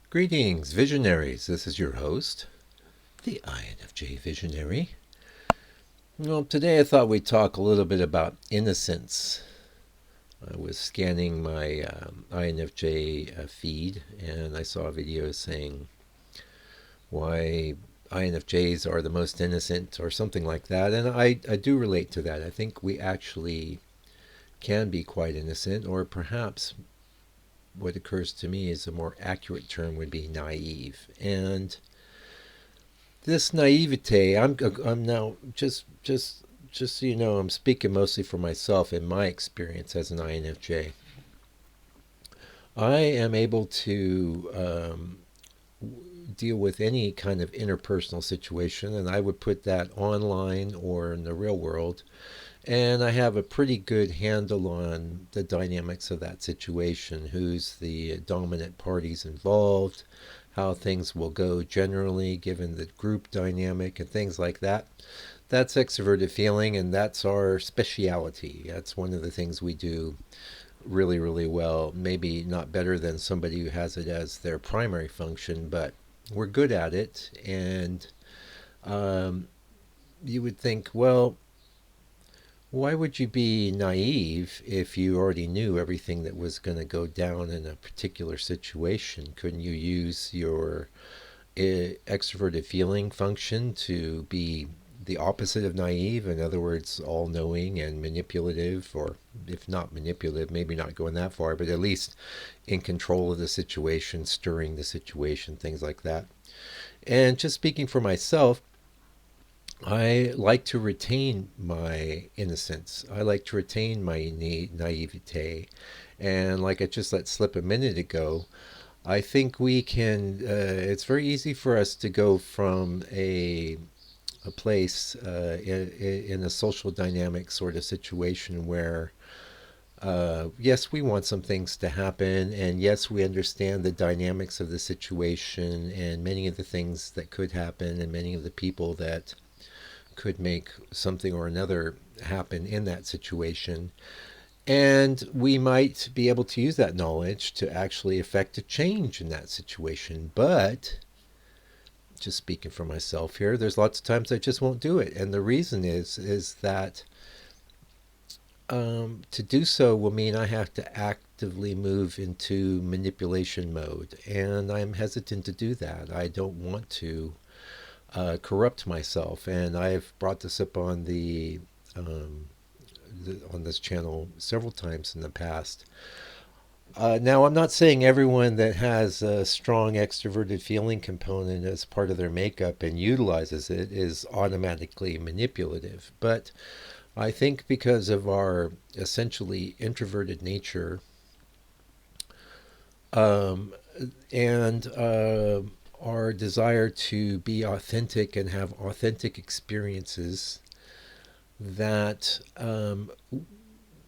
Greetings, visionaries. This is your host, the INFJ Visionary. Well, today I thought we'd talk a little bit about innocence. I was scanning my INFJ feed and I saw a video saying why INFJs are the most innocent or something like that. And I do relate to that. I think we actually can be quite innocent, or perhaps what occurs to me is a more accurate term would be naive. And this naivete, I'm now just so you know, I'm speaking mostly for myself in my experience as an INFJ. I am able to deal with any kind of interpersonal situation, and I would put that online or in the real world. And I have a pretty good handle on the dynamics of that situation, who's the dominant parties involved, how things will go generally given the group dynamic and things like that. That's extroverted feeling, and that's our speciality. That's one of the things we do really, really well. Maybe not better than somebody who has it as their primary function, but we're good at it. And um, you would think, well, why would you be naive if you already knew everything that was going to go down in a particular situation? Couldn't you use your extroverted feeling function to be the opposite of naive? In other words, all knowing and manipulative, or if not manipulative, maybe not going that far, but at least in control of the situation, stirring the situation, things like that. And just speaking for myself, I like to retain my innocence. I like to retain my naivete. And like I just let slip a minute ago, I think we can, it's very easy for us to go from a place in a social dynamic sort of situation where, yes, we want some things to happen, and yes, we understand the dynamics of the situation and many of the things that could happen and many of the people that could make something or another happen in that situation. And we might be able to use that knowledge to actually effect a change in that situation. But just speaking for myself here, there's lots of times I just won't do it. And the reason is that to do so will mean I have to actively move into manipulation mode. And I'm hesitant to do that. I don't want to corrupt myself. And I've brought this up on on this channel several times in the past. Now, I'm not saying everyone that has a strong extroverted feeling component as part of their makeup and utilizes it is automatically manipulative, but I think because of our essentially introverted nature, um, and our desire to be authentic and have authentic experiences, that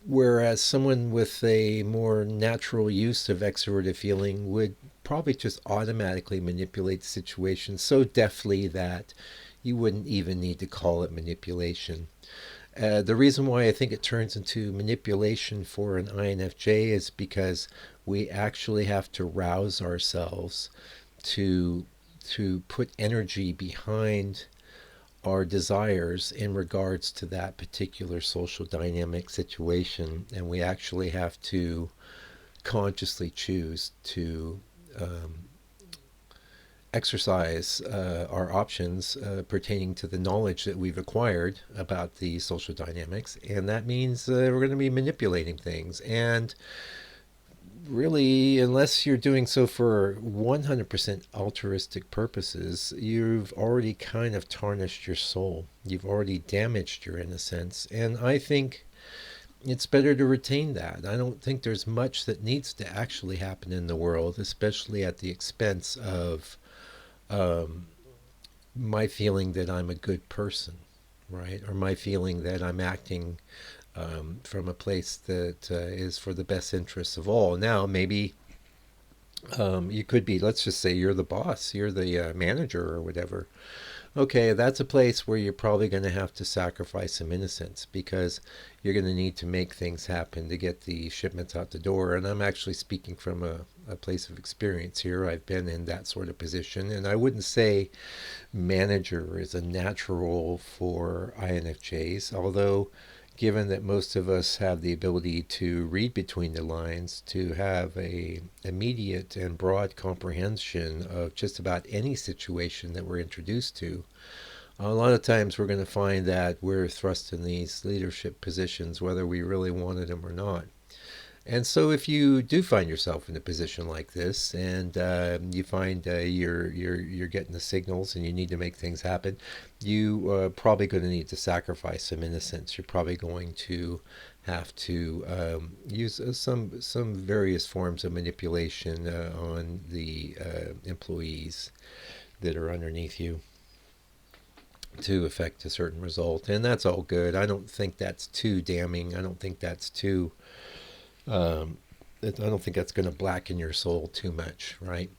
whereas someone with a more natural use of extroverted feeling would probably just automatically manipulate the situation so deftly that you wouldn't even need to call it manipulation. The reason why I think it turns into manipulation for an INFJ is because we actually have to rouse ourselves to put energy behind our desires in regards to that particular social dynamic situation, and we actually have to consciously choose to exercise our options pertaining to the knowledge that we've acquired about the social dynamics, and that means we're going to be manipulating things. And really, unless you're doing so for 100% altruistic purposes, you've already kind of tarnished your soul. You've already damaged your innocence. And I think it's better to retain that. I don't think there's much that needs to actually happen in the world, especially at the expense of um, my feeling that I'm a good person, right? Or my feeling that I'm acting from a place that is for the best interests of all. Now, maybe you could be, let's just say you're the boss, you're the manager or whatever. Okay, that's a place where you're probably going to have to sacrifice some innocence because you're going to need to make things happen to get the shipments out the door. And I'm actually speaking from a place of experience here. I've been in that sort of position, and I wouldn't say manager is a natural for INFJs, although given that most of us have the ability to read between the lines, to have a immediate and broad comprehension of just about any situation that we're introduced to, a lot of times we're going to find that we're thrust in these leadership positions whether we really wanted them or not. And so, if you do find yourself in a position like this, and you find you're getting the signals, and you need to make things happen, you are probably going to need to sacrifice some innocence. You're probably going to have to use some various forms of manipulation on the employees that are underneath you to affect a certain result, and that's all good. I don't think that's too damning. I don't think that's too I don't think that's going to blacken your soul too much, right?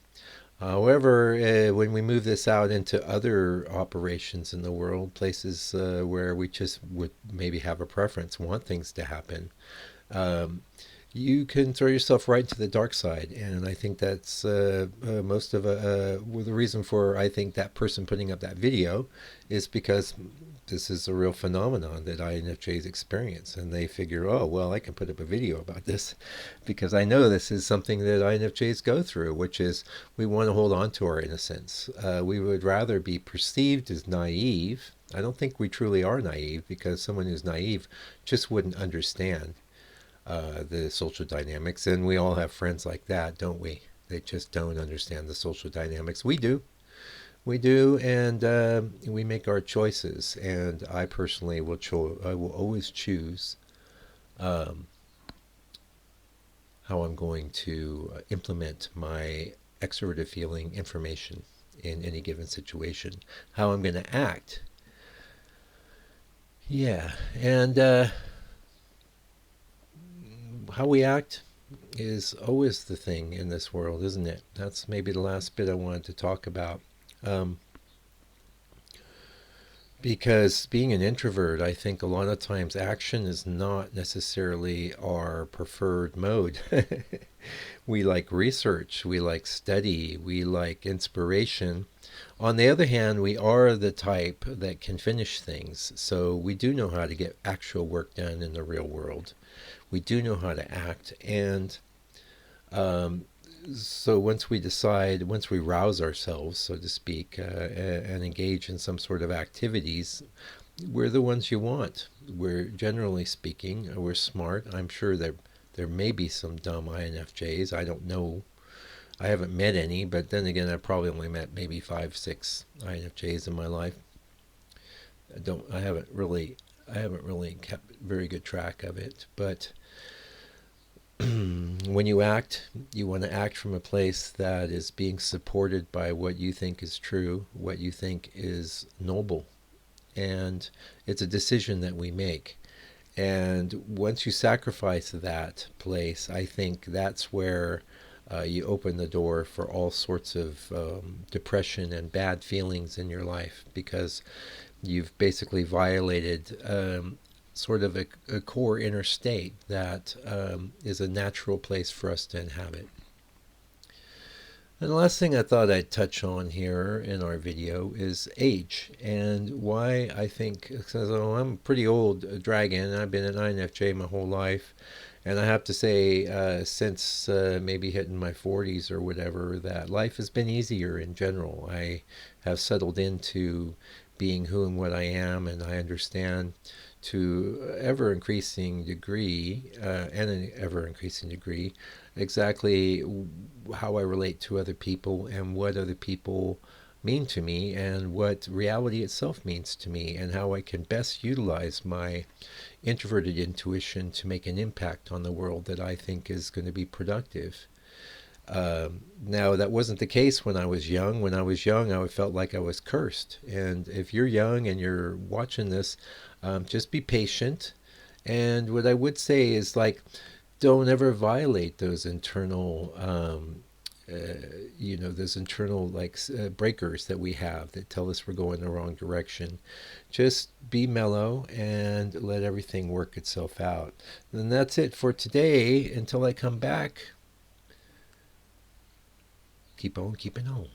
However, when we move this out into other operations in the world, places where we just would maybe have a preference, want things to happen, um, you can throw yourself right into the dark side. And I think that's most of well, the reason for I think that person putting up that video is because this is a real phenomenon that INFJs experience, and they figure, oh well, I can put up a video about this because I know this is something that INFJs go through, which is we want to hold on to our innocence. We would rather be perceived as naive. I don't think we truly are naive because someone who's naive just wouldn't understand the social dynamics. And we all have friends like that, don't we? They just don't understand the social dynamics. We do. We do, and we make our choices. And I personally I will always choose um, how I'm going to implement my extroverted feeling information in any given situation, how I'm going to act. Yeah, and how we act is always the thing in this world, isn't it? That's maybe the last bit I wanted to talk about. Um, because being an introvert, I think a lot of times action is not necessarily our preferred mode. We like research, we like study, we like inspiration. On the other hand, we are the type that can finish things. So we do know how to get actual work done in the real world. We do know how to act. And um, so once we rouse ourselves, so to speak, and engage in some sort of activities, we're the ones you want. We're generally speaking, we're smart. I'm sure there may be some dumb INFJs. I don't know. I haven't met any, but then again, I've probably only met maybe 5, 6 INFJs in my life. I haven't really kept very good track of it. But when you act, you want to act from a place that is being supported by what you think is true, what you think is noble. And it's a decision that we make. And once you sacrifice that place, I think that's where you open the door for all sorts of depression and bad feelings in your life because you've basically violated sort of a core inner state that is a natural place for us to inhabit. And the last thing I thought I'd touch on here in our video is age and why I think, because I'm a pretty old dragon. I've been an INFJ my whole life. And I have to say, since maybe hitting my 40s or whatever, that life has been easier in general. I have settled into being who and what I am, and I understand to ever increasing degree, and an ever increasing degree, exactly how I relate to other people and what other people mean to me and what reality itself means to me and how I can best utilize my introverted intuition to make an impact on the world that I think is going to be productive. Now, that wasn't the case when I was young. When I was young, I felt like I was cursed. And if you're young and you're watching this, just be patient. And what I would say is like, don't ever violate those internal those internal breakers that we have that tell us we're going the wrong direction. Just be mellow and let everything work itself out. And that's it for today. Until I come back, keep on keeping on.